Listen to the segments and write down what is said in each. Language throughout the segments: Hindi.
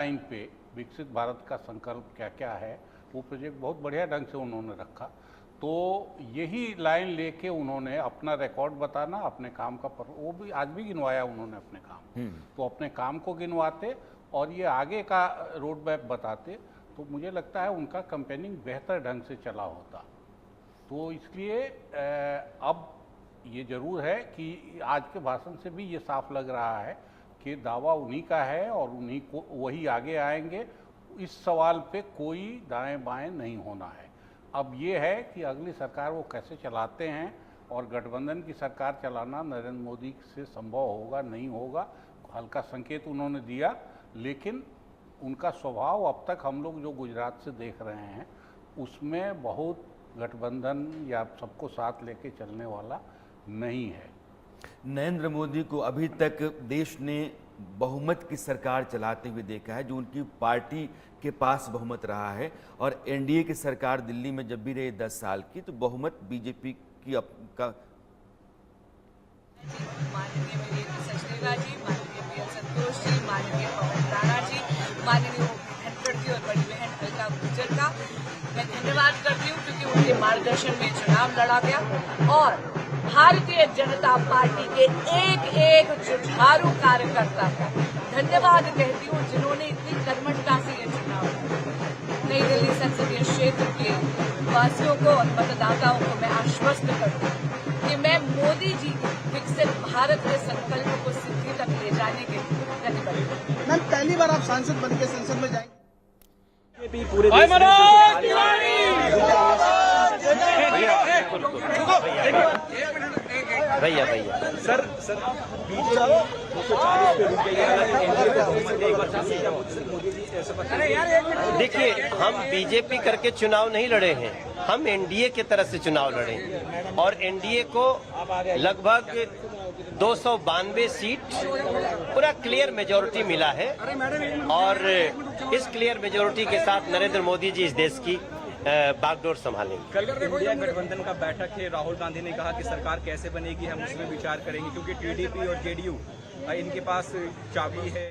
टाइम पे विकसित भारत का संकल्प क्या क्या है, वो प्रोजेक्ट बहुत बढ़िया ढंग से उन्होंने रखा। तो यही लाइन लेके उन्होंने अपना रिकॉर्ड बताना, अपने काम का वो भी आज भी गिनवाया उन्होंने अपने काम। तो अपने काम को गिनवाते और ये आगे का रोड मैप बताते, तो मुझे लगता है उनका कैंपेनिंग बेहतर ढंग से चला होता। तो इसलिए अब ये जरूर है कि आज के भाषण से भी ये साफ लग रहा है कि दावा उन्हीं का है और उन्हीं को वही आगे आएंगे। इस सवाल पे कोई दाएं बाएं नहीं होना है। अब ये है कि अगली सरकार वो कैसे चलाते हैं, और गठबंधन की सरकार चलाना नरेंद्र मोदी से संभव होगा नहीं होगा, हल्का संकेत उन्होंने दिया, लेकिन उनका स्वभाव अब तक हम लोग जो गुजरात से देख रहे हैं उसमें बहुत गठबंधन या सबको साथ लेके चलने वाला नहीं है। नरेंद्र मोदी को अभी तक देश ने बहुमत की सरकार चलाते हुए देखा है, जो उनकी पार्टी के पास बहुमत रहा है। और एनडीए की सरकार दिल्ली में जब भी रही 10 साल की, तो बहुमत बीजेपी की का माननीय वीरेंद्र सचदेवा जी, माननीय पीएल संतोष जी, माननीय पवन राणा जी, माननीय धनखड़ जी और बड़ी बहन अलका गुर्जर का मैं धन्यवाद करती हूँ, क्योंकि उनके मार्गदर्शन में चुनाव लड़ा गया और भारतीय जनता पार्टी के एक एक जुझारू कार्यकर्ता का धन्यवाद कहती हूँ, जिन्होंने इतनी कर्मठता से ये चुनाव लड़ा। नई दिल्ली संसदीय क्षेत्र के वासियों को और मतदाताओं को मैं आश्वस्त करती हूँ कि मैं मोदी जी के विकसित भारत के संकल्प को सिद्धि तक ले जाने के लिए प्रतिबद्ध हूँ। मैम, पहली बार आप सांसद बनकर संसद में जाएंगे। पूरे भैया सर देखिए, हम बीजेपी करके चुनाव नहीं लड़े हैं, हम एनडीए की तरफ से चुनाव लड़े और एनडीए को लगभग 292 सीट पूरा क्लियर मेजोरिटी मिला है। और इस क्लियर मेजोरिटी के साथ नरेंद्र मोदी जी इस देश की बागडोर संभालेंगे। कल इंडिया गठबंधन का बैठक है, राहुल गांधी ने कहा कि सरकार कैसे बनेगी हम उसमें विचार करेंगे, क्योंकि टीडीपी और जेडीयू इनके पास चाबी है।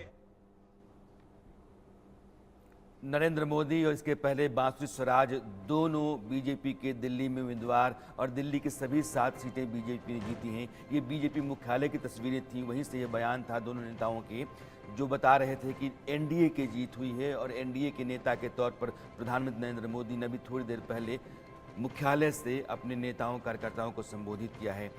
नरेंद्र मोदी और इसके पहले बांसुरी स्वराज दोनों बीजेपी के दिल्ली में उम्मीदवार, और दिल्ली की सभी 7 सीटें बीजेपी ने जीती हैं। ये बीजेपी मुख्यालय की तस्वीरें थीं, वहीं से ये बयान था दोनों नेताओं के, जो बता रहे थे कि एनडीए की जीत हुई है। और एनडीए के नेता के तौर पर प्रधानमंत्री नरेंद्र मोदी ने अभी थोड़ी देर पहले मुख्यालय से अपने नेताओं कार्यकर्ताओं को संबोधित किया है।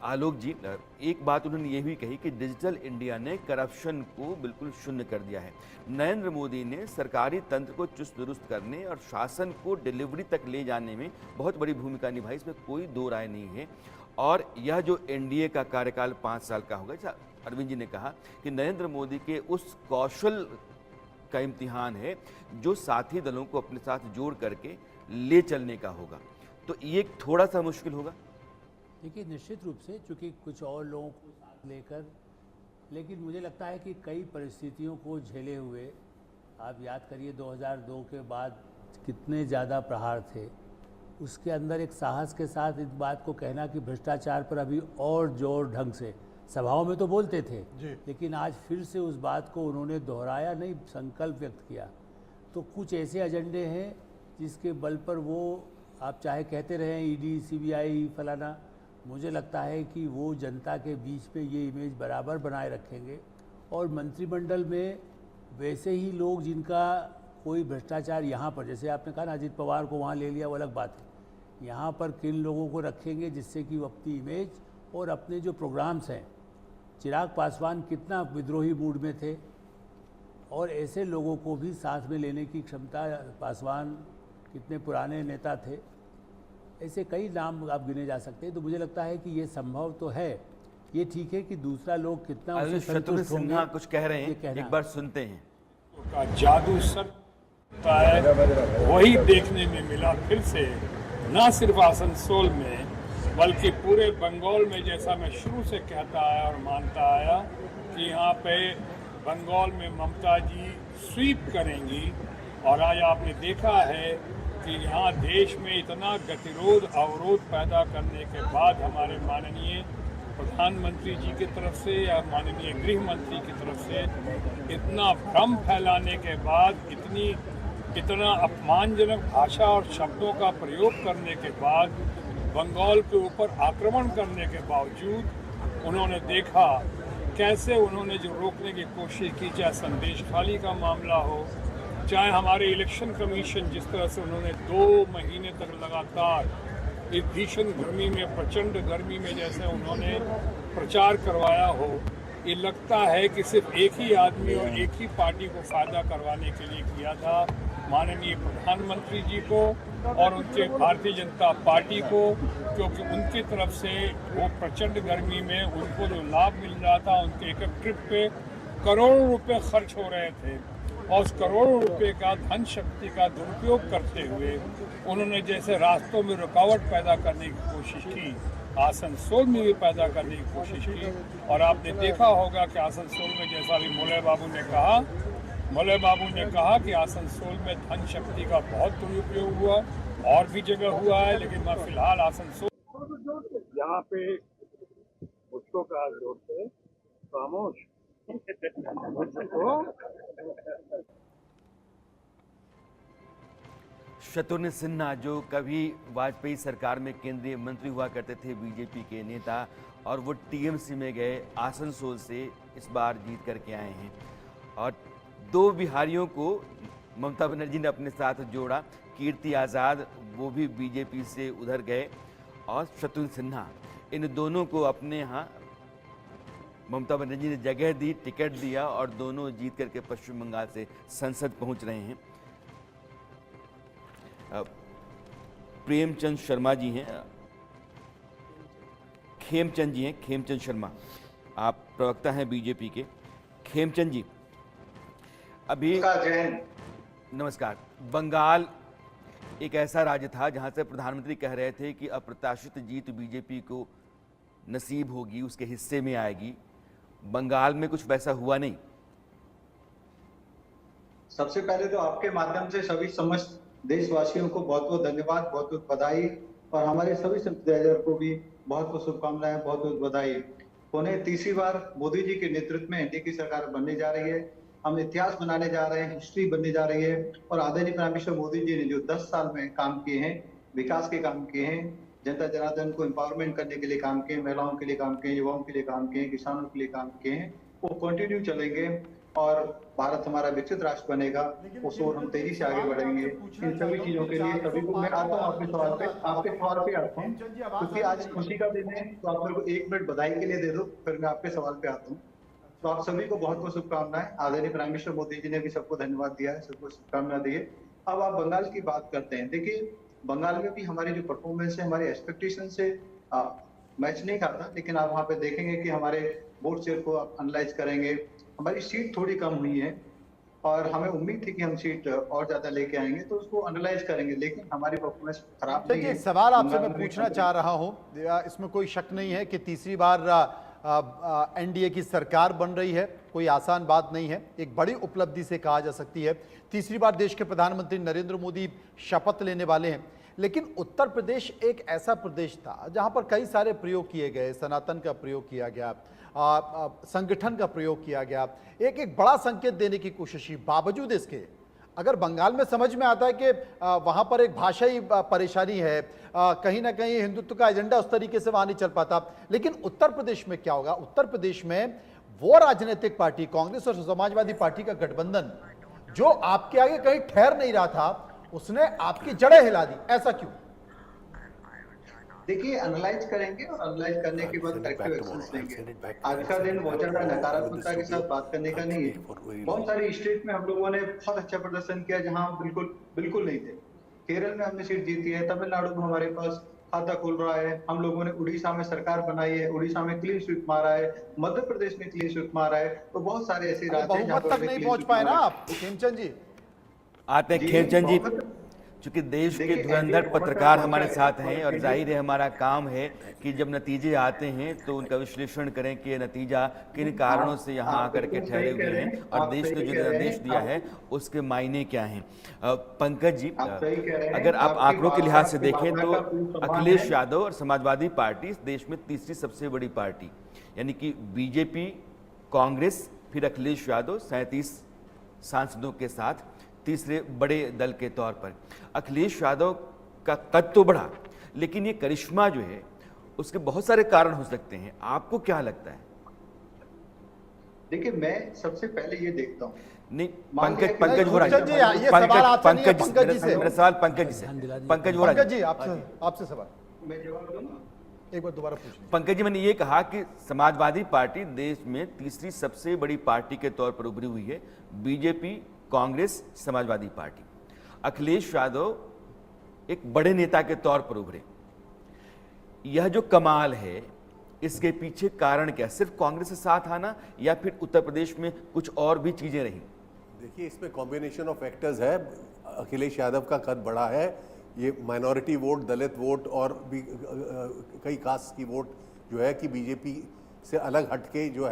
आलोक जी, एक बात उन्होंने ये भी कही कि डिजिटल इंडिया ने करप्शन को बिल्कुल शून्य कर दिया है। नरेंद्र मोदी ने सरकारी तंत्र को चुस्त दुरुस्त करने और शासन को डिलीवरी तक ले जाने में बहुत बड़ी भूमिका निभाई, इसमें कोई दो राय नहीं है। और यह जो एनडीए का कार्यकाल 5 साल का होगा, अरविंद जी ने कहा कि नरेंद्र मोदी के उस कौशल का इम्तिहान है जो साथी दलों को अपने साथ जोड़ करके ले चलने का होगा। तो ये थोड़ा सा मुश्किल होगा। देखिए, निश्चित रूप से, चूँकि कुछ और लोगों को साथ लेकर, लेकिन मुझे लगता है कि कई परिस्थितियों को झेले हुए, आप याद करिए 2002 के बाद कितने ज़्यादा प्रहार थे, उसके अंदर एक साहस के साथ इस बात को कहना कि भ्रष्टाचार पर अभी और जोर ढंग से, सभाओं में तो बोलते थे लेकिन आज फिर से उस बात को उन्होंने दोहराया नहीं, संकल्प व्यक्त किया। तो कुछ ऐसे एजेंडे हैं जिसके बल पर वो, आप चाहे कहते रहें ईडी सीबीआई फलाना, मुझे लगता है कि वो जनता के बीच पे ये इमेज बराबर बनाए रखेंगे। और मंत्रिमंडल में वैसे ही लोग जिनका कोई भ्रष्टाचार, यहाँ पर जैसे आपने कहा ना अजीत पवार को वहाँ ले लिया, वो अलग बात है, यहाँ पर किन लोगों को रखेंगे जिससे कि वो अपनी इमेज और अपने जो प्रोग्राम्स हैं, चिराग पासवान कितना विद्रोही मूड में थे और ऐसे लोगों को भी साथ में लेने की क्षमता, पासवान कितने पुराने नेता थे, ऐसे कई नाम आप गिने जा सकते हैं। तो मुझे लगता है कि ये संभव तो है। ये ठीक है कि दूसरा लोग कितना उससे संतुष्ट होंगे, कुछ कह रहे हैं, एक बार सुनते हैं। का जादू सकता है वही देखने में मिला फिर से, न सिर्फ आसनसोल में बल्कि पूरे बंगाल में। जैसा मैं शुरू से कहता आया और मानता आया कि यहाँ पे बंगाल में ममता जी स्वीप करेंगी, और आज आपने देखा है कि यहाँ देश में इतना गतिरोध अवरोध पैदा करने के बाद हमारे माननीय प्रधानमंत्री जी की तरफ से या माननीय गृह मंत्री की तरफ से इतना भ्रम फैलाने के बाद, इतना अपमानजनक भाषा और शब्दों का प्रयोग करने के बाद, बंगाल के ऊपर आक्रमण करने के बावजूद उन्होंने देखा कैसे उन्होंने जो रोकने की कोशिश की, चाहे संदेश खाली का मामला हो, चाहे हमारे इलेक्शन कमीशन जिस तरह से उन्होंने 2 महीने तक लगातार इस भीषण गर्मी में, प्रचंड गर्मी में जैसे उन्होंने प्रचार करवाया हो, ये लगता है कि सिर्फ एक ही आदमी और एक ही पार्टी को फायदा करवाने के लिए किया था, माननीय प्रधानमंत्री जी को और उनके भारतीय जनता पार्टी को, क्योंकि उनकी तरफ से वो प्रचंड गर्मी में उनको जो लाभ मिल रहा था, उनके एक ट्रिप पे करोड़ों रुपए खर्च हो रहे थे और उस करोड़ों रुपए का धन शक्ति का दुरुपयोग करते हुए उन्होंने जैसे रास्तों में रुकावट पैदा करने की कोशिश की, आसनसोल में भी पैदा करने की कोशिश की। और आपने देखा होगा कि आसनसोल में, जैसा भी मोले बाबू ने कहा कि आसनसोल में धन शक्ति का बहुत दुरुपयोग हुआ, और भी जगह हुआ है, लेकिन मैं फिलहाल आसनसोल यहाँ पे उसको कहा जोर से खामोश शत्रुघ्न सिन्हा, जो कभी वाजपेयी सरकार में केंद्रीय मंत्री हुआ करते थे, बीजेपी के नेता, और वो टीएमसी में गए, आसनसोल से इस बार जीत करके आए हैं। और 2 बिहारियों को ममता बनर्जी ने अपने साथ जोड़ा, कीर्ति आज़ाद वो भी बीजेपी से उधर गए, और शत्रुघ्न सिन्हा, इन दोनों को अपने यहाँ ममता बनर्जी ने जगह दी, टिकट दिया, और दोनों जीत करके पश्चिम बंगाल से संसद पहुंच रहे हैं। प्रेमचंद शर्मा जी हैं, खेमचंद शर्मा, आप प्रवक्ता हैं बीजेपी के। खेमचंद जी, अभी नमस्कार। बंगाल एक ऐसा राज्य था जहां से प्रधानमंत्री कह रहे थे कि अप्रत्याशित जीत बीजेपी को नसीब होगी, उसके हिस्से में आएगी। बंगाल में कुछ वैसा हुआ नहीं। सबसे पहले तो आपके माध्यम से सभी समस्त देशवासियों को बहुत बहुत धन्यवाद, बहुत बहुत बधाई, और हमारे सभी संपादकों को भी बहुत बहुत शुभकामनाएं, बहुत बहुत बधाई। उन्हें तीसरी बार मोदी जी के नेतृत्व में एनडीए की सरकार बनने जा रही है। हम इतिहास बनाने जा रहे हैं, हिस्ट्री बनने जा रही है। और आदरणीय प्राइम मिनिस्टर मोदी जी ने जो 10 साल में काम किए हैं, विकास के काम किए हैं, जनता जनार्दन को एम्पावरमेंट करने के लिए काम किए, महिलाओं के लिए काम किए, युवाओं के लिए काम किए, किसानों के लिए काम किए हैं, वो कंटिन्यू चलेंगे और भारत हमारा विकसित राष्ट्र बनेगा। उस ओर हम तेजी से आगे बढ़ेंगे। इन सभी चीजों के लिए सभी को मैं आता हूँ आपके सवाल पे आता हूँ, क्योंकि आज खुशी का दिन है, तो आप मेरे को 1 मिनट बधाई के लिए दे दो, फिर मैं आपके सवाल पे आता हूँ। तो आप सभी को बहुत बहुत शुभकामनाएं। आदरणीय प्राइम मिनिस्टर मोदी जी ने भी सबको धन्यवाद दिया है, सबको शुभकामनाएं दी है। अब आप बंगाल की बात करते हैं। देखिए, बंगाल में भी हमारी जो परफॉर्मेंस है, हमारे एक्सपेक्टेशन से मैच नहीं खाता, लेकिन आप वहाँ पे देखेंगे कि हमारे वोट शेयर को आप एनालाइज करेंगे, हमारी सीट थोड़ी कम हुई है और हमें उम्मीद थी कि हम सीट और ज्यादा लेके आएंगे, तो उसको एनालाइज करेंगे, लेकिन हमारी परफॉर्मेंस खराब नहीं है। सवाल आपसे मैं पूछना चाह रहा हूं, इसमें कोई शक नहीं है कि तीसरी बार एनडीए की सरकार बन रही है, कोई आसान बात नहीं है, एक बड़ी उपलब्धि से कहा जा सकती है। तीसरी बार देश के प्रधानमंत्री नरेंद्र मोदी शपथ लेने वाले हैं, लेकिन उत्तर प्रदेश एक ऐसा प्रदेश था जहां पर कई सारे प्रयोग किए गए, सनातन का प्रयोग किया गया, संगठन का प्रयोग किया गया, एक बड़ा संकेत देने की कोशिश की। बावजूद इसके अगर बंगाल में समझ में आता है कि वहां पर एक भाषाई परेशानी है, कहीं ना कहीं हिंदुत्व का एजेंडा उस तरीके से वहां नहीं चल पाता, लेकिन उत्तर प्रदेश में क्या होगा? उत्तर प्रदेश में वो राजनीतिक पार्टी, कांग्रेस और समाजवादी पार्टी का गठबंधन, जो आपके आगे कहीं ठहर नहीं रहा था, उसने आपकी जड़ें हिला दी। ऐसा क्यों? देखिए, एनालाइज करेंगे और एनालाइज करने के बाद करेक्टिव एक्शंस लेंगे। आज का दिन बहुत ज्यादा नकारात्मकता के साथ बात करने का नहीं है। बहुत सारे स्टेट में हम लोगों ने बहुत अच्छा प्रदर्शन किया जहां बिल्कुल नहीं थे। केरल में हमने सीट जीती है, तमिलनाडु में हमारे पास खाता खुल रहा है, हम लोगों ने उड़ीसा में सरकार बनाई है, उड़ीसा में क्लीन स्वीप मारा है, मध्य प्रदेश में क्लीन स्वीप मारा है, तो बहुत सारे ऐसे राज्य बहुमत तक नहीं पहुंच पाए ना आप खेमचंद जी। आते हैं खेमचंद जी, चूंकि देश के देखिए, धुरंधर एनडीए बहुत पत्रकार अच्छा हमारे है साथ हैं और एनडीए जाहिर है हमारा काम है कि जब नतीजे आते हैं तो उनका विश्लेषण करें कि ये नतीजा किन कारणों से यहाँ आकर के बिल्कुल ठहरे सही कह हुए रहे हैं हैं, और आप देश सही ने जो कह रहे निर्देश हैं, दिया आप- है उसके मायने क्या हैं। पंकज जी, आप सही कह रहे हैं, अगर आप आपकी आंकड़ों के बात- लिहाज से आपकी देखें भावना तो का पूर्ण सम्मान अखिलेश है। यादव और समाजवादी पार्टी इस देश में तीसरी सबसे बड़ी पार्टी, यानी कि बीजेपी, कांग्रेस, फिर अखिलेश यादव 37 सांसदों के साथ तीसरे बड़े दल के तौर पर। अखिलेश यादव का कद तो बढ़ा, लेकिन ये करिश्मा जो है उसके बहुत सारे कारण हो सकते हैं। आपको क्या लगता है? देखिए, मैं सबसे पहले ये देखता हूँ, नहीं, मान लिया पंकज कि- पंकज वोरा गुरचंद जी, ये सवाल आपसे नहीं है, पंकज जी से। मेरा सवाल पंकज जी से। पंकज वोरा पंकज जी, आपसे सवाल मैं जवाब दूंगा। एक बार दोबारा पूछ लीजिए। पंकज जी, मैंने ये कहा कि समाजवादी पार्टी देश में तीसरी सबसे बड़ी पार्टी के तौर पर उभरी हुई है। BJP, Congress, Samajwadi Party. अखिलेश यादव एक बड़े नेता के तौर पर उभरे। यह जो कमाल है, इसके पीछे कारण क्या? सिर्फ कांग्रेस के साथ आना या फिर उत्तर प्रदेश में कुछ और भी चीजें रही? देखिए, इसमें कॉम्बिनेशन ऑफ फैक्टर्स है। अखिलेश यादव का कद बड़ा है, ये माइनॉरिटी वोट, दलित वोट और भी कई कास्ट की वोट जो है कि बीजेपी से अलग हटके जो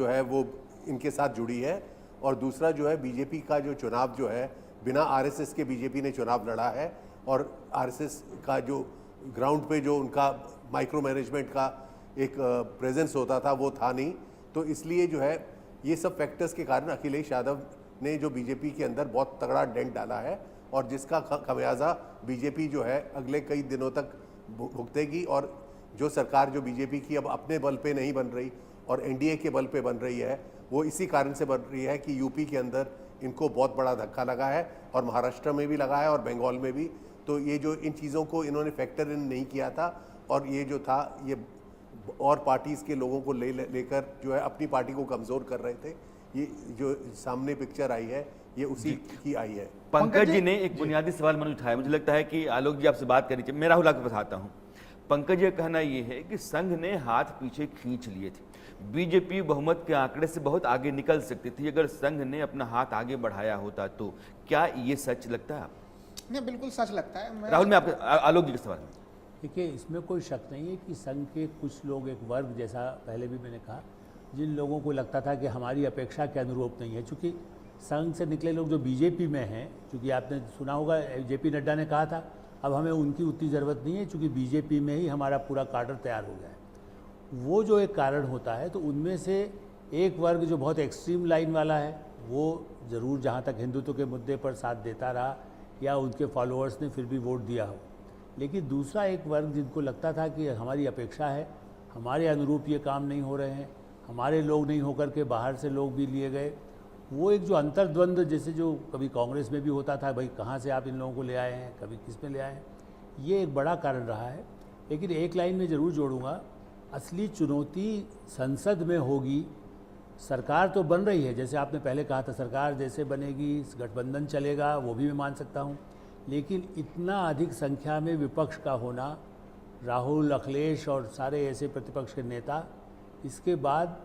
है वो इनके साथ जुड़ी है। और दूसरा जो है, बीजेपी का जो चुनाव जो है बिना आरएसएस के बीजेपी ने चुनाव लड़ा है, और आरएसएस का जो ग्राउंड पे जो उनका माइक्रो मैनेजमेंट का एक प्रेजेंस होता था वो था नहीं। तो इसलिए जो है ये सब फैक्टर्स के कारण अखिलेश यादव ने जो बीजेपी के अंदर बहुत तगड़ा डेंट डाला है, और जिसका खमियाजा बीजेपी जो है अगले कई दिनों तक भुगतेगी। और जो सरकार जो बीजेपी की अब अपने बल पे नहीं बन रही और एनडीए के बल पे बन रही है, वो इसी कारण से बन रही है कि यूपी के अंदर इनको बहुत बड़ा धक्का लगा है, और महाराष्ट्र में भी लगा है और बंगाल में भी। तो ये जो इन चीज़ों को इन्होंने फैक्टर इन नहीं किया था, और ये जो था ये और पार्टीज़ के लोगों को लेकर जो है अपनी पार्टी को कमज़ोर कर रहे थे। ये जो सामने पिक्चर आई है ये उसी की आई है। पंकज जी ने एक बुनियादी सवाल मन उठाया। मुझे लगता है कि आलोक जी आपसे बात करनी चाहिए। मैं राहुल आपको बताता हूँ। पंकज जी का कहना यह है कि संघ ने हाथ पीछे खींच लिए थे। बीजेपी बहुमत के आंकड़े से बहुत आगे निकल सकती थी अगर संघ ने अपना हाथ आगे बढ़ाया होता तो। क्या ये सच लगता है आप? नहीं, बिल्कुल सच लगता है। राहुल, मैं आप आलोक जी के सवाल में। देखिए, इसमें कोई शक नहीं है कि संघ के कुछ लोग, एक वर्ग, जैसा पहले भी मैंने कहा, जिन लोगों को लगता था कि हमारी अपेक्षा के अनुरूप नहीं है। चूँकि संघ से निकले लोग जो बीजेपी में हैं, चूँकि आपने सुना होगा जेपी नड्डा ने कहा था अब हमें उनकी उतनी ज़रूरत नहीं है, चूँकि बीजेपी में ही हमारा पूरा काडर तैयार हो गया है। वो जो एक कारण होता है, तो उनमें से एक वर्ग जो बहुत एक्सट्रीम लाइन वाला है, वो ज़रूर जहाँ तक हिंदुत्व के मुद्दे पर साथ देता रहा या उनके फॉलोअर्स ने फिर भी वोट दिया हो। लेकिन दूसरा एक वर्ग जिनको लगता था कि हमारी अपेक्षा है, हमारे अनुरूप ये काम नहीं हो रहे हैं, हमारे लोग नहीं होकर के बाहर से लोग भी लिए गए, वो एक जो अंतर्द्वंद जैसे जो कभी कांग्रेस में भी होता था, भाई कहाँ से आप इन लोगों को ले आए हैं, कभी किस में ले आए हैं, ये एक बड़ा कारण रहा है। लेकिन एक लाइन में ज़रूर जोड़ूंगा, असली चुनौती संसद में होगी। सरकार तो बन रही है, जैसे आपने पहले कहा था, सरकार जैसे बनेगी, गठबंधन चलेगा, वो भी मैं मान सकता हूँ। लेकिन इतना अधिक संख्या में विपक्ष का होना, राहुल, अखिलेश और सारे ऐसे प्रतिपक्ष के नेता, इसके बाद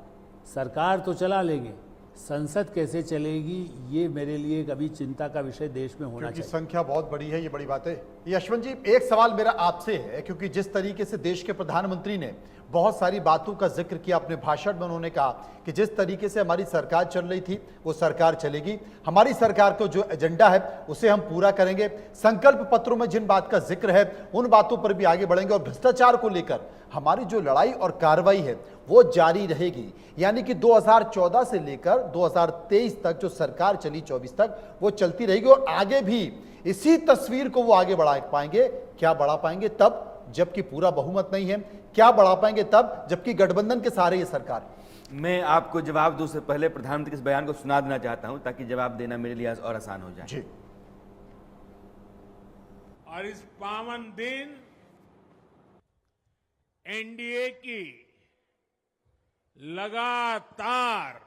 सरकार तो चला लेंगे, संसद कैसे चलेगी, ये मेरे लिए कभी चिंता का विषय देश में होना क्योंकि चाहिए। संख्या बहुत बड़ी है, ये बड़ी बात है। यशवंत जी, एक सवाल मेरा आपसे है, क्योंकि जिस तरीके से देश के प्रधानमंत्री ने बहुत सारी बातों का जिक्र किया अपने भाषण में, उन्होंने कहा कि जिस तरीके से हमारी सरकार चल रही थी वो सरकार चलेगी, हमारी सरकार को जो एजेंडा है उसे हम पूरा करेंगे, संकल्प पत्रों में जिन बात का जिक्र है उन बातों पर भी आगे बढ़ेंगे, और भ्रष्टाचार को लेकर हमारी जो लड़ाई और कार्रवाई है वो जारी रहेगी। यानी कि 2014 से लेकर 2023 तक जो सरकार चली, 24 तक, वो चलती रहेगी, और आगे भी इसी तस्वीर को वो आगे बढ़ा पाएंगे। क्या बढ़ा पाएंगे तब जबकि पूरा बहुमत नहीं है, क्या बढ़ा पाएंगे तब जबकि गठबंधन के सहारे ये सरकार। मैं आपको जवाब दूं से पहले प्रधानमंत्री के इस बयान को सुना देना चाहता हूं ताकि जवाब देना मेरे लिए और आसान हो जाए। जी। और इस पावन दिन एनडीए की लगातार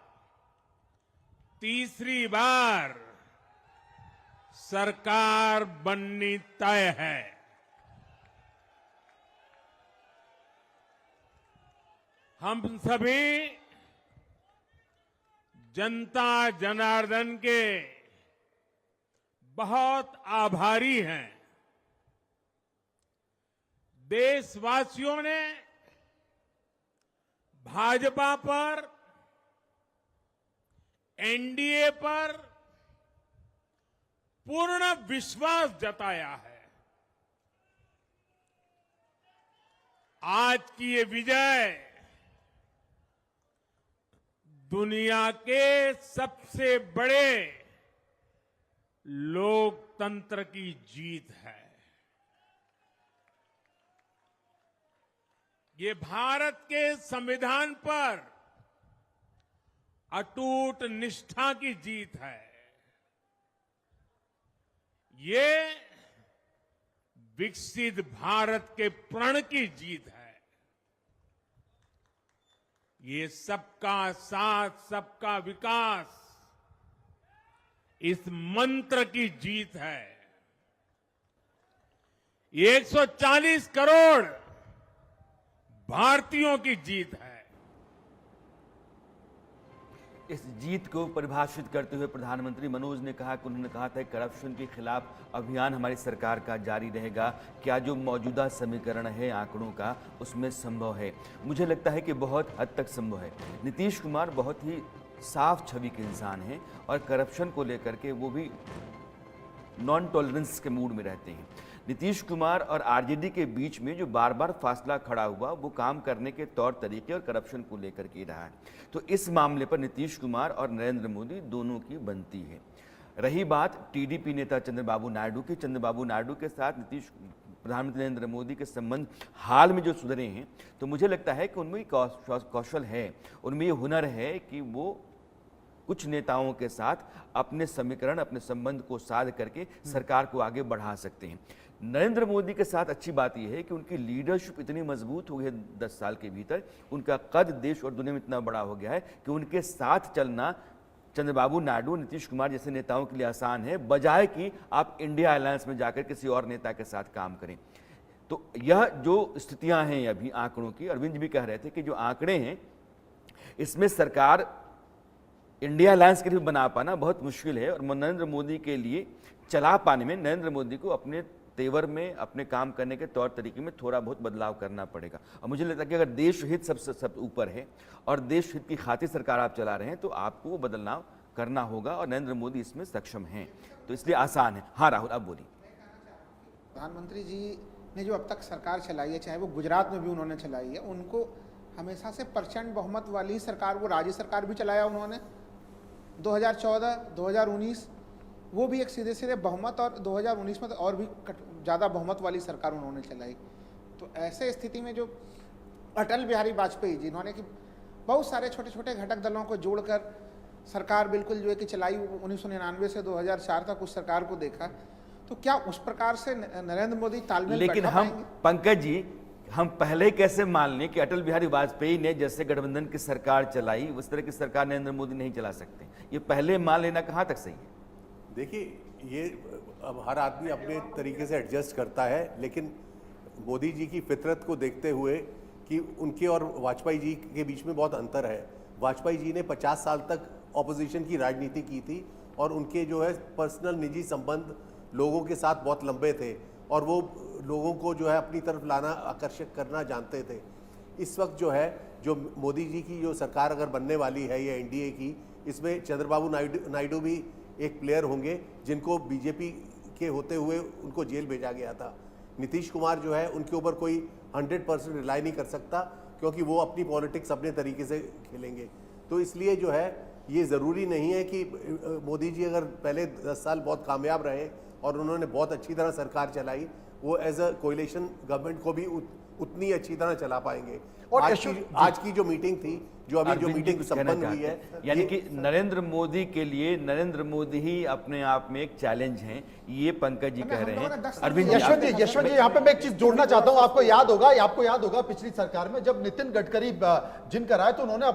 तीसरी बार सरकार बननी तय है। हम सभी जनता जनार्दन के बहुत आभारी हैं। देशवासियों ने भाजपा पर, एनडीए पर पूर्ण विश्वास जताया है। आज की ये विजय दुनिया के सबसे बड़े लोकतंत्र की जीत है। ये भारत के संविधान पर अटूट निष्ठा की जीत है। ये विकसित भारत के प्रण की जीत है। ये सबका साथ, सबका विकास, इस मंत्र की जीत है। ये 140 करोड़ भारतीयों की जीत है। इस जीत को परिभाषित करते हुए प्रधानमंत्री मनोज ने कहा कि उन्होंने कहा था कि करप्शन के खिलाफ अभियान हमारी सरकार का जारी रहेगा। क्या जो मौजूदा समीकरण है आंकड़ों का उसमें संभव है? मुझे लगता है कि बहुत हद तक संभव है। नीतीश कुमार बहुत ही साफ छवि के इंसान हैं और करप्शन को लेकर के वो भी नॉन टॉलरेंस के मूड में रहते हैं। नीतीश कुमार और आरजेडी के बीच में जो बार बार फासला खड़ा हुआ वो काम करने के तौर तरीके और करप्शन को लेकर के रहा है। तो इस मामले पर नीतीश कुमार और नरेंद्र मोदी दोनों की बनती है। रही बात टीडीपी नेता चंद्रबाबू नायडू की, चंद्रबाबू नायडू के साथ प्रधानमंत्री नरेंद्र मोदी के संबंध हाल में जो सुधरे हैं, तो मुझे लगता है कि उनमें कौशल है, उनमें ये हुनर है कि वो कुछ नेताओं के साथ अपने समीकरण, अपने संबंध को साध करके सरकार को आगे बढ़ा सकते हैं। नरेंद्र मोदी के साथ अच्छी बात यह है कि उनकी लीडरशिप इतनी मजबूत हो गई है 10 साल के भीतर, उनका कद देश और दुनिया में इतना बड़ा हो गया है कि उनके साथ चलना चंद्रबाबू नायडू, नीतीश कुमार जैसे नेताओं के लिए आसान है, बजाय कि आप इंडिया अलायंस में जाकर किसी और नेता के साथ काम करें। तो यह जो स्थितियां हैं अभी आंकड़ों की, अरविंद भी कह रहे थे कि जो आंकड़े हैं इसमें सरकार इंडिया अलायंस के लिए बना पाना बहुत मुश्किल है और नरेंद्र मोदी के लिए चला पाने में नरेंद्र मोदी को अपने तेवर में, अपने काम करने के तौर तरीके में थोड़ा बहुत बदलाव करना पड़ेगा। और मुझे लगता है कि अगर देश हित सबसे सब ऊपर है और देश हित की खातिर सरकार आप चला रहे हैं तो आपको वो बदलाव करना होगा और नरेंद्र मोदी इसमें सक्षम हैं, तो इसलिए आसान है। हाँ राहुल, अब बोलिए। प्रधानमंत्री जी ने जो अब तक सरकार चलाई है, चाहे वो गुजरात में भी उन्होंने चलाई है, उनको हमेशा से प्रचंड बहुमत वाली सरकार, वो राज्य सरकार भी चलाया उन्होंने 2014, 2019 वो भी एक सीधे सीधे बहुमत, और 2019 में तो और भी ज़्यादा बहुमत वाली सरकार उन्होंने चलाई। तो ऐसे स्थिति में जो अटल बिहारी वाजपेयी जी, इन्होंने कि बहुत सारे छोटे छोटे घटक दलों को जोड़कर सरकार बिल्कुल जो है कि चलाई, 1999 से 2004 तक उस सरकार को देखा, तो क्या उस प्रकार से नरेंद्र मोदी तालमेल? लेकिन हम पंकज जी, हम पहले कैसे मान लें कि अटल बिहारी वाजपेयी ने जैसे गठबंधन की सरकार चलाई उस तरह की सरकार नरेंद्र मोदी नहीं चला सकते? ये पहले मान लेना कहाँ तक सही है? देखिए, ये अब हर आदमी अपने तरीके से एडजस्ट करता है, लेकिन मोदी जी की फितरत को देखते हुए कि उनके और वाजपेयी जी के बीच में बहुत अंतर है। वाजपेयी जी ने 50 साल तक ऑपोजिशन की राजनीति की थी और उनके जो है पर्सनल निजी संबंध लोगों के साथ बहुत लंबे थे और वो लोगों को जो है अपनी तरफ लाना, आकर्षक करना जानते थे। इस वक्त जो है, जो मोदी जी की जो सरकार अगर बनने वाली है ये एनडीए की, इसमें चंद्रबाबू नायडू भी एक प्लेयर होंगे जिनको बीजेपी के होते हुए उनको जेल भेजा गया था। नीतीश कुमार जो है उनके ऊपर कोई 100% रिलाई नहीं कर सकता क्योंकि वो अपनी पॉलिटिक्स अपने तरीके से खेलेंगे। तो इसलिए जो है ये ज़रूरी नहीं है कि मोदी जी अगर पहले 10 साल बहुत कामयाब रहे और उन्होंने बहुत अच्छी तरह सरकार चलाई, वो एज अ कोएलिशन गवर्नमेंट को भी उतनी अच्छी तरह चला पाएंगे। और आज की जो मीटिंग थी, जो अभी जो मीटिंग संपन्न हुई है, यानी कि नरेंद्र मोदी के लिए नरेंद्र मोदी ही अपने आप में एक चैलेंज हैं, ये पंकज जी कह रहे हैं। अरविंद यशवंत जी, यहाँ पे मैं एक चीज जोड़ना चाहता हूँ। आपको याद होगा पिछली सरकार में जब नितिन गडकरी जिनकर आए तो उन्होंने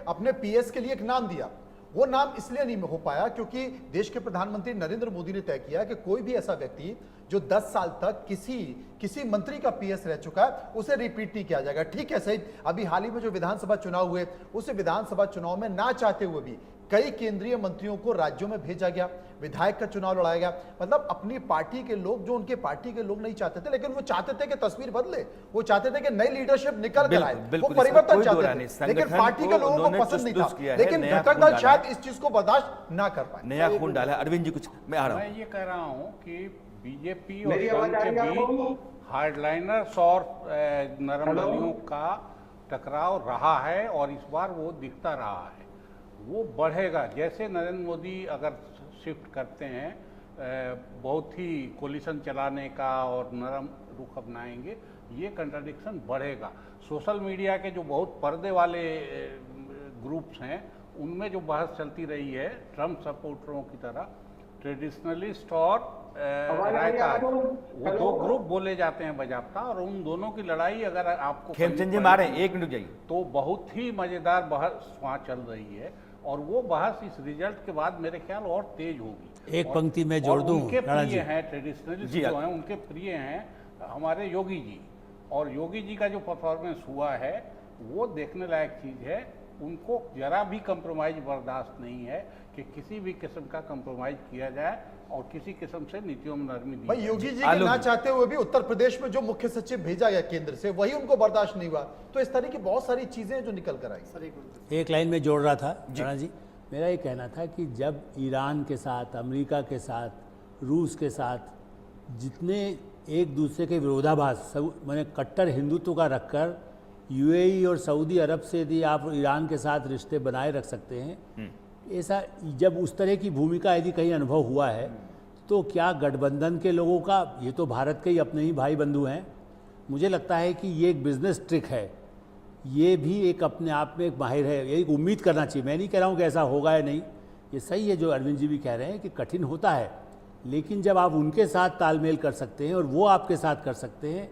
अपने पीएस के लिए एक नाम दिया। वो नाम इसलिए नहीं हो पाया क्योंकि देश के प्रधानमंत्री नरेंद्र मोदी ने तय किया कि कोई भी ऐसा व्यक्ति जो 10 साल तक किसी मंत्री का पीएस रह चुका है उसे रिपीट नहीं किया जाएगा। ठीक है, सही। अभी हाल ही में जो विधानसभा चुनाव हुए, उस विधानसभा चुनाव में ना चाहते हुए भी कई केंद्रीय मंत्रियों को राज्यों में भेजा गया, विधायक का चुनाव लड़ाया गया। मतलब अपनी पार्टी के लोग, जो उनके पार्टी के लोग नहीं चाहते थे, लेकिन वो चाहते थे कि तस्वीर बदले, वो चाहते थे कि नई लीडरशिप निकल कर आए, वो परिवर्तन चाहते थे, लेकिन पार्टी के लोगों को पसंद नहीं था। लेकिन घटक दल शायद इस चीज को बर्दाश्त ना कर पाए। नया खून डाला। अरविंद जी कुछ मैं आ रहा हूँ। मैं ये कह रहा हूँ कि बीजेपी और संघ के बीच हार्डलाइनर्स और नरम दलियों का टकराव रहा है और इस बार वो दिखता रहा है, वो बढ़ेगा। जैसे नरेंद्र मोदी अगर शिफ्ट करते हैं बहुत ही कोलिशन चलाने का और नरम रुख अपनाएंगे, ये कंट्राडिक्शन बढ़ेगा। सोशल मीडिया के जो बहुत पर्दे वाले ग्रुप्स हैं उनमें जो बहस चलती रही है ट्रम्प सपोर्टरों की तरह, ट्रेडिशनलिस्ट और रायकार, वो दो ग्रुप बोले जाते हैं बजाबता, और उन दोनों की लड़ाई अगर आपको खेमचंद जी मारे 1 मिनट जाइए, तो बहुत ही मजेदार बहस वहाँ चल रही है और वो बहस इस रिजल्ट के बाद मेरे ख्याल और तेज होगी। एक पंक्ति में जोड़ दूं, उनके राणा जी। प्रिय हैं ट्रेडिशनलिस्ट जो हैं, उनके प्रिय हैं हमारे योगी जी, और योगी जी का जो परफॉर्मेंस हुआ है वो देखने लायक चीज़ है। उनको जरा भी कंप्रोमाइज बर्दाश्त नहीं है कि किसी भी किस्म का कंप्रोमाइज किया जाए और किसी किस्म से नीतियों में नरमी दी भाई जाए। योगी जी के ना चाहते हुए भी उत्तर प्रदेश में जो मुख्य सचिव भेजा गया केंद्र से, वही उनको बर्दाश्त नहीं हुआ। तो इस तरह की बहुत सारी चीजें जो निकल कर आई। एक लाइन में जोड़ रहा था राणा जी, मेरा ये कहना था कि जब ईरान के साथ, अमेरिका के साथ, रूस के साथ जितने एक दूसरे के विरोधाभास सब मैंने कट्टर हिंदुत्व का रखकर यूएई और सऊदी अरब से यदि आप ईरान के साथ रिश्ते बनाए रख सकते हैं, ऐसा जब उस तरह की भूमिका यदि कहीं अनुभव हुआ है, तो क्या गठबंधन के लोगों का, ये तो भारत के ही अपने ही भाई बंधु हैं, मुझे लगता है कि ये एक बिजनेस ट्रिक है, ये भी एक अपने आप में एक माहिर है, ये एक उम्मीद करना चाहिए। मैं नहीं कह रहा हूँ कि ऐसा होगा या नहीं, ये सही है जो अरविंद जी भी कह रहे हैं कि कठिन होता है, लेकिन जब आप उनके साथ तालमेल कर सकते हैं और वो आपके साथ कर सकते हैं,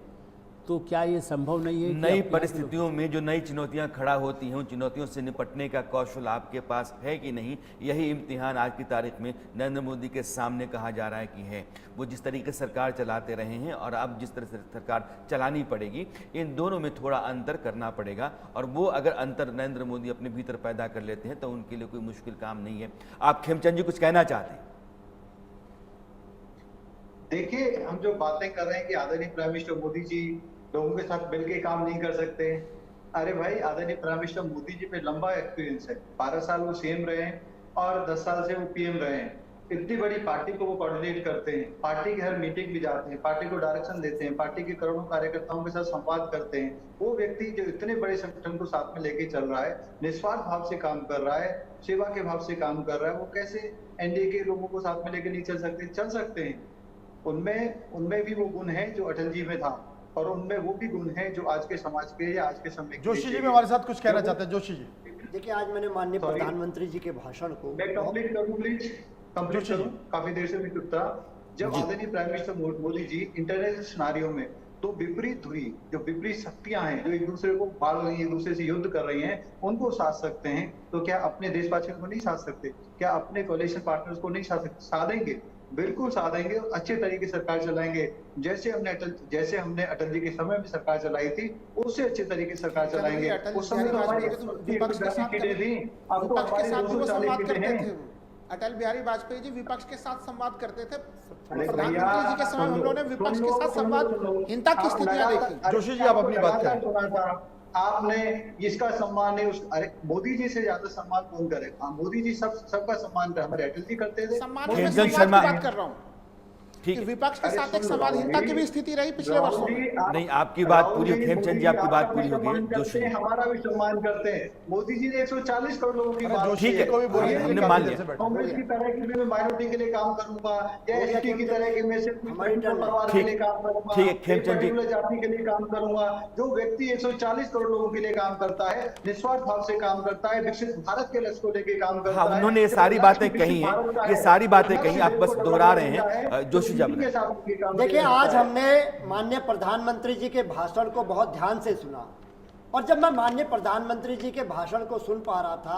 तो क्या ये संभव नहीं है? नई परिस्थितियों में जो नई चुनौतियां खड़ा होती हैं, उन चुनौतियों से निपटने का कौशल आपके पास है कि नहीं, यही इम्तिहान आज की तारीख में नरेंद्र मोदी के सामने कहा जा रहा है कि है। वो जिस तरीके से सरकार चलाते रहे हैं और अब जिस तरह से सरकार चलानी पड़ेगी, इन दोनों में थोड़ा अंतर करना पड़ेगा, और वो अगर अंतर नरेंद्र मोदी अपने भीतर पैदा कर लेते हैं तो उनके लिए कोई मुश्किल काम नहीं है। आप खेमचंद जी कुछ कहना चाहते हैं? देखिए, हम जो बातें कर रहे हैं कि आदरणीय प्राइम मिनिस्टर मोदी जी लोगों के साथ मिलकर काम नहीं कर सकते, अरे भाई, आदरणीय प्राइम मिनिस्टर मोदी जी पे लंबा एक्सपीरियंस है, 12 साल वो सीएम रहे हैं और 10 साल से वो पीएम रहे हैं। इतनी बड़ी पार्टी को वो कोऑर्डिनेट करते हैं, पार्टी की हर मीटिंग भी जाते हैं, पार्टी को डायरेक्शन देते हैं, पार्टी के करोड़ों कार्यकर्ताओं के साथ संवाद करते हैं। वो व्यक्ति जो इतने बड़े संगठन को साथ में लेके चल रहा है, निस्वार्थ भाव से काम कर रहा है, सेवा के भाव से काम कर रहा है, वो कैसे एनडीए के लोगों को साथ में लेके नहीं चल सकते? चल सकते हैं। उनमें भी वो गुण है जो अटल जी में था, और उनमें वो भी गुण है जो आज के समाज के या आज के समय। जोशी जी भी हमारे साथ कुछ कहना चाहते हैं। जोशी जी, देखिए, आज मैंने माननीय प्रधानमंत्री जी के भाषण को मैं कंप्लीट करूं प्लीज, कंप्लीट करूं, काफी देर से मैं चुप था। जब आदरणीय prime minister Modi ji international scenario में तो विपरीत हुई, जो विपरीत शक्तियां हैं जो एक दूसरे को पाल रही हैं, एक दूसरे से युद्ध कर रही हैं, उनको साध सकते हैं, तो क्या अपने देशवासियों को नहीं साध सकते? क्या अपने कोalition पार्टनर्स को नहीं साध सकते? साधेंगे, बिल्कुल साधेंगे, अच्छे तरीके से सरकार चलाएंगे। जैसे हमने अटल जी के समय में सरकार चलाई थी, उससे अच्छे तरीके से सरकार चलाएंगे। उस समय तो हमारी विपक्ष के साथ भी वो संवाद करते थे। अटल बिहारी वाजपेयी जी विपक्ष के साथ संवाद करते थे। प्रधानमंत्री जी के समय हम लोगों ने विपक्ष के साथ संवादहीनता की स्थितियां देखी। जोशी जी, आप अपनी बात करें। आपने इसका सम्मान है, अरे मोदी जी से ज्यादा सम्मान कौन करे? मोदी जी सबका सम्मान करे, हमारे अटल जी करते थे। सम्मान में बात कर रहा हूँ, ठीक, विपक्ष के साथ एक संवादहीनता की भी स्थिति रही पिछले वर्षों में। नहीं, आपकी बात पूरी हो खेमचंद जी, आपकी बात पूरी होगी। जोशी हमारा भी सम्मान करते हैं। मोदी जी ने 140 करोड़ लोगों की बात ठीक है, हमने मान लिया। कांग्रेस की तरह की मैं माइनॉरिटी के लिए काम करूंगा, या एसटी की तरह की मैं सिर्फ परिवार के लिए काम करूंगा, ठीक है खेमचंद जी, जाति के लिए काम करूंगा। जो व्यक्ति 140 करोड़ लोगों के लिए काम करता है, निस्वार्थ भाव से काम करता है, विकसित भारत के लक्ष्य को लेकर काम करता है, उन्होंने ये सारी बातें कही हैं, ये सारी बातें कही, आप बस दोहरा रहे हैं। जोशी जी, देखिए, आज हमने माननीय प्रधानमंत्री जी के भाषण को बहुत ध्यान से सुना, और जब मैं माननीय प्रधानमंत्री जी के भाषण को सुन पा रहा था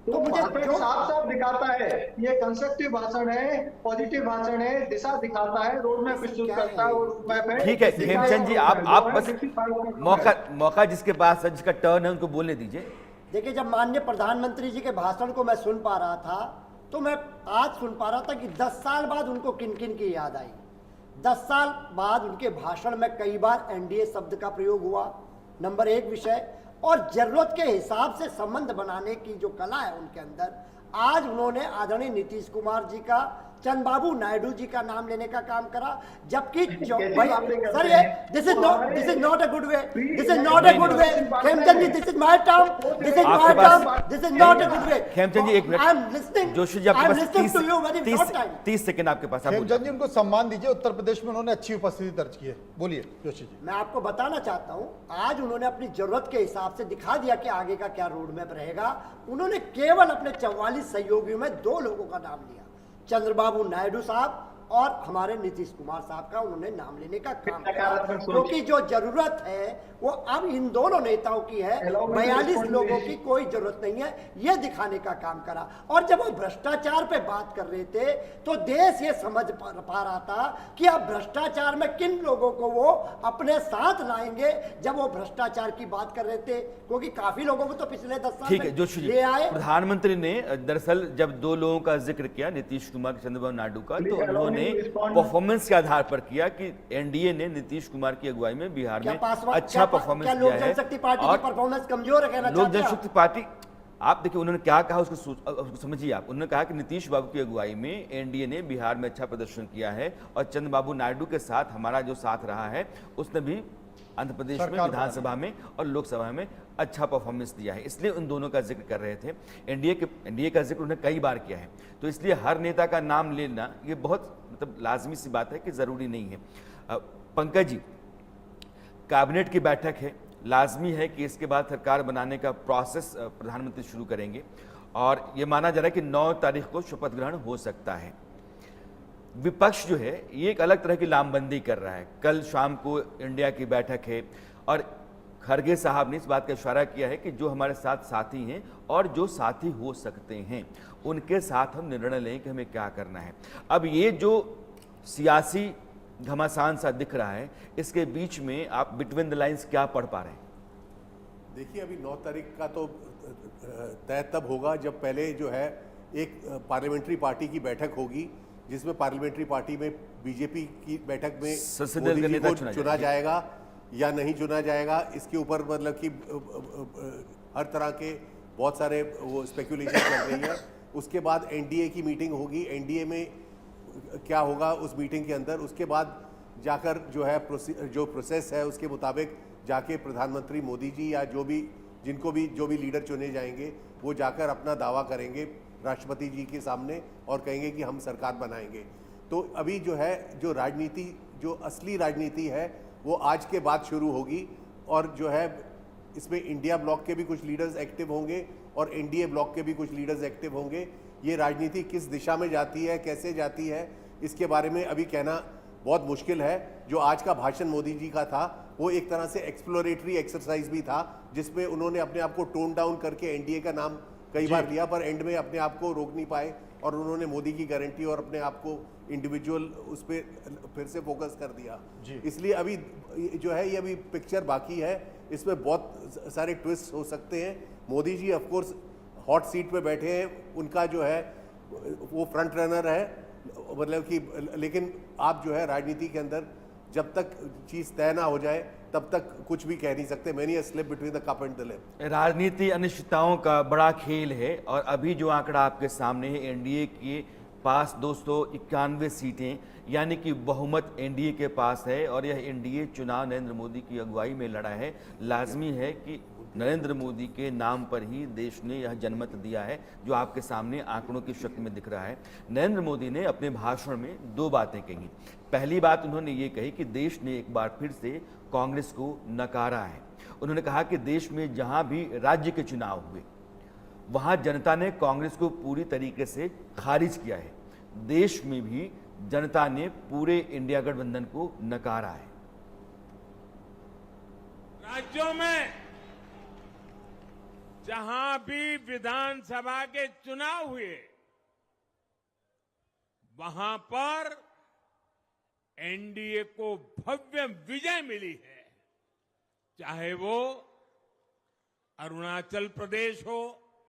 तो मुझे साफ दिखाता है, ये कंस्ट्रक्टिव भाषण है, पॉजिटिव भाषण है, दिशा दिखाता है, रोड मैप प्रस्तुत करता है। ठीक है खेमचंद जी, आप बस मौका जिसके पास है, जिसका टर्न है, उनको बोलने दीजिए। देखिए, जब माननीय प्रधानमंत्री जी के भाषण को मैं सुन पा रहा था तो मैं आज सुन पा रहा था कि 10 साल बाद उनको किन किन की याद आई। 10 साल बाद उनके भाषण में कई बार एनडीए शब्द का प्रयोग हुआ, नंबर 1 विषय, और जरूरत के हिसाब से संबंध बनाने की जो कला है उनके अंदर, आज उन्होंने आदरणीय नीतीश कुमार जी का, चंद्रबाबू नायडू जी का नाम लेने का काम करा, जबकि सर ये this is not a good way, this is not a good way. Khemchand ji, this is my term, this is my term, this is not a good way. Khemchand ji, 1 minute. I am listening, Joshi ji, आपके पास 30 सेकंड आपके पास। खेमचंद जी, उनको सम्मान दीजिए, उत्तर प्रदेश में उन्होंने अच्छी उपस्थिति दर्ज की है। बोलिए जोशी जी। मैं आपको बताना चाहता हूं, आज उन्होंने अपनी जरूरत के हिसाब से दिखा दिया कि आगे का क्या रोड मैप रहेगा। उन्होंने केवल अपने 44 सहयोगियों में 2 लोगों का नाम लिया, चंद्रबाबू नायडू साहब और हमारे नीतीश कुमार साहब का उन्होंने नाम लेने का काम किया, क्योंकि जो जरूरत है वो अब इन दोनों नेताओं की है, 42 लोगों की कोई जरूरत नहीं है, ये दिखाने का काम करा। और जब वो भ्रष्टाचार पे बात कर रहे थे तो देश ये समझ पा रहा था कि अब भ्रष्टाचार में किन लोगों को वो अपने साथ लाएंगे जब वो भ्रष्टाचार की बात कर रहे थे, क्योंकि काफी लोगों को तो पिछले 10 साल ठीक है जोशी जी, प्रधानमंत्री ने दरअसल जब 2 लोगों का जिक्र किया, नीतीश कुमार, चंद्रबाबू नायडू का, तो उन्होंने परफॉर्मेंस के आधार पर किया कि एनडीए ने नीतीश कुमार की अगुवाई में बिहार में अच्छा परफॉर्मेंस किया है। लोक जनशक्ति पार्टी की परफॉर्मेंस कमजोर है, कहना लोक जनशक्ति पार्टी, आप देखिए उन्होंने क्या कहा, उसको समझिए आप। उन्होंने कहा कि नीतीश बाबू की अगुवाई में एनडीए ने बिहार में अच्छा प्रदर्शन किया है और चंद्रबाबू नायडू के साथ हमारा जो साथ रहा है उसने भी आंध्र प्रदेश में विधानसभा में और लोकसभा में अच्छा परफॉर्मेंस दिया है, इसलिए उन दोनों का जिक्र कर रहे थे। एनडीए का जिक्र उन्होंने कई बार किया है, तो इसलिए हर नेता का नाम लेना ये बहुत मतलब लाजमी सी बात है कि ज़रूरी नहीं है। पंकज जी, कैबिनेट की बैठक है, लाजमी है कि इसके बाद सरकार बनाने का प्रोसेस प्रधानमंत्री शुरू करेंगे और ये माना जा रहा है कि 9 तारीख को शपथ ग्रहण हो सकता है। विपक्ष जो है ये एक अलग तरह की लामबंदी कर रहा है। कल शाम को इंडिया की बैठक है और खरगे साहब ने इस बात का इशारा किया है कि जो हमारे साथ साथी हैं और जो साथी हो सकते हैं उनके साथ हम निर्णय लें कि हमें क्या करना है। अब ये जो सियासी घमासान सा दिख रहा है, इसके बीच में आप बिटवीन द लाइंस क्या पढ़ पा रहे हैं? देखिए, अभी 9 तारीख का तो तय तब होगा जब पहले जो है एक पार्लियामेंट्री पार्टी की बैठक होगी, जिसमें पार्लियामेंट्री पार्टी में बीजेपी की बैठक में मोदी जी को चुना जाएगा या नहीं चुना जाएगा, इसके ऊपर मतलब कि हर तरह के बहुत सारे वो स्पेकुलेशन चल रही है। उसके बाद एनडीए की मीटिंग होगी, एनडीए में क्या होगा उस मीटिंग के अंदर, उसके बाद जाकर जो है जो प्रोसेस है उसके मुताबिक जाके प्रधानमंत्री मोदी जी या जो भी लीडर चुने जाएंगे वो जाकर अपना दावा करेंगे राष्ट्रपति जी के सामने और कहेंगे कि हम सरकार बनाएंगे। तो अभी जो है जो राजनीति, जो असली राजनीति है वो आज के बाद शुरू होगी और जो है इसमें इंडिया ब्लॉक के भी कुछ लीडर्स एक्टिव होंगे और एनडीए ब्लॉक के भी कुछ लीडर्स एक्टिव होंगे। ये राजनीति किस दिशा में जाती है, कैसे जाती है, इसके बारे में अभी कहना बहुत मुश्किल है। जो आज का भाषण मोदी जी का था वो एक तरह से एक्सप्लोरेटरी एक्सरसाइज भी था, जिसमें उन्होंने अपने आप को टोन डाउन करके एनडीए का नाम कई बार लिया, पर एंड में अपने आप को रोक नहीं पाए और उन्होंने मोदी की गारंटी और अपने आप को इंडिविजुअल उस पर फिर से फोकस कर दिया। इसलिए अभी जो है ये अभी पिक्चर बाकी है, इसमें बहुत सारे ट्विस्ट हो सकते हैं। Modi ji of course hot seat पे बैठे हैं, उनका जो है वो फ्रंट रनर है, मतलब कि लेकिन आप जो है राजनीति के अंदर जब तक चीज़ तय ना हो जाए तब तक कुछ भी कह नहीं सकते। Many a slip between the cup and the lip. राजनीति अनिश्चितताओं का बड़ा खेल है और अभी जो आंकड़ा आपके सामने है, एनडीए के पास 291 सीटें यानी कि बहुमत एनडीए के पास है और यह एनडीए चुनाव नरेंद्र मोदी की अगुवाई में लड़ा है। लाजमी है कि नरेंद्र मोदी के नाम पर ही देश ने यह जनमत दिया है, जो आपके सामने आंकड़ों की शक्ल में दिख रहा है। नरेंद्र मोदी ने अपने भाषण में 2 बातें कही। पहली बात उन्होंने ये कही कि देश ने एक बार फिर से कांग्रेस को नकारा है। उन्होंने कहा कि देश में जहां भी राज्य के चुनाव हुए वहां जनता ने कांग्रेस को पूरी तरीके से खारिज किया है। देश में भी जनता ने पूरे इंडिया गठबंधन को नकारा है। राज्यों में जहां भी विधानसभा के चुनाव हुए वहां पर एनडीए को भव्य विजय मिली है, चाहे वो अरुणाचल प्रदेश हो,